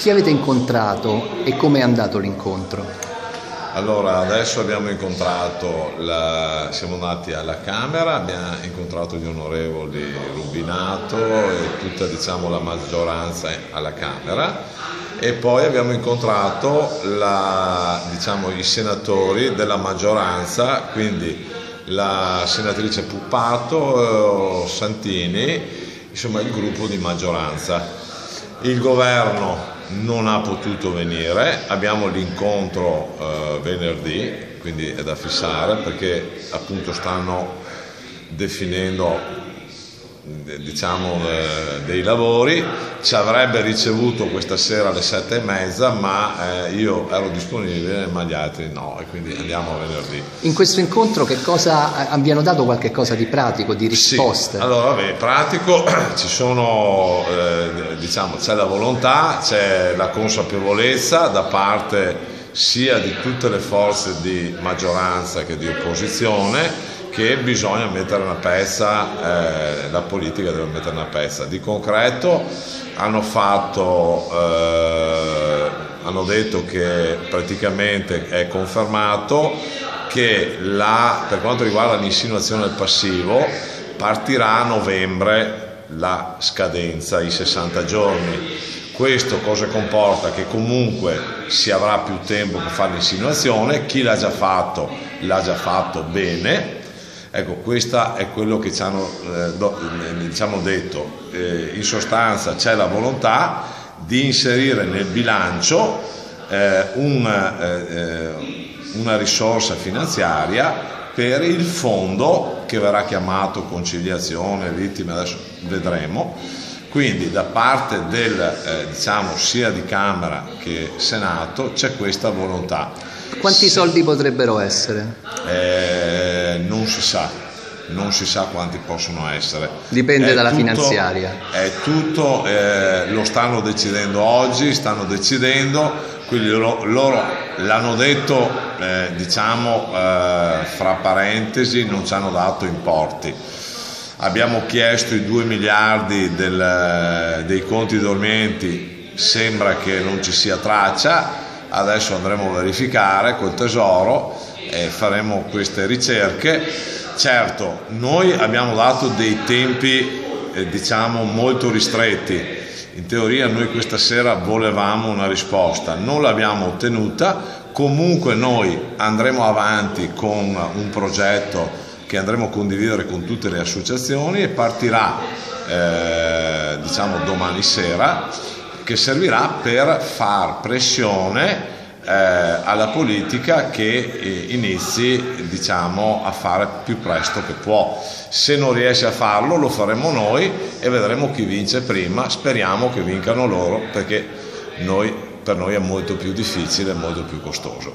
Chi avete incontrato e come è andato l'incontro? Allora, adesso abbiamo incontrato, siamo andati alla Camera, abbiamo incontrato gli onorevoli Rubinato e tutta la maggioranza alla Camera, e poi abbiamo incontrato i senatori della maggioranza, quindi la senatrice Puppato, Santini, insomma il gruppo di maggioranza. Il governo non ha potuto venire, abbiamo l'incontro venerdì, quindi è da fissare, perché appunto stanno definendo dei lavori. Ci avrebbe ricevuto questa sera alle 7:30, ma io ero disponibile ma gli altri no, e quindi andiamo venerdì. In questo incontro che cosa vi hanno dato? Qualche cosa di pratico, di risposte? Sì. Allora, pratico, ci sono c'è la volontà, c'è la consapevolezza da parte sia di tutte le forze di maggioranza che di opposizione che bisogna mettere una pezza, la politica deve mettere una pezza. Di concreto hanno detto che praticamente è confermato che per quanto riguarda l'insinuazione del passivo partirà a novembre la scadenza, i 60 giorni. Questo cosa comporta? Che comunque si avrà più tempo per fare l'insinuazione, chi l'ha già fatto bene. Ecco, questo è quello che ci hanno detto. In sostanza c'è la volontà di inserire nel bilancio una risorsa finanziaria per il fondo che verrà chiamato conciliazione vittime, adesso vedremo. Quindi da parte sia di Camera che Senato c'è questa volontà. Quanti soldi potrebbero essere? Non si sa quanti possono essere. Dipende dalla finanziaria. È tutto, lo stanno decidendo oggi, quindi loro l'hanno detto, fra parentesi, non ci hanno dato importi. Abbiamo chiesto i 2 miliardi dei conti dormienti, sembra che non ci sia traccia. Adesso andremo a verificare col Tesoro e faremo queste ricerche. Certo, noi abbiamo dato dei tempi molto ristretti. In teoria noi questa sera volevamo una risposta, non l'abbiamo ottenuta. Comunque noi andremo avanti con un progetto che andremo a condividere con tutte le associazioni e partirà domani sera, che servirà per far pressione alla politica che inizi a fare più presto che può. Se non riesce a farlo lo faremo noi e vedremo chi vince prima. Speriamo che vincano loro, perché per noi è molto più difficile e molto più costoso.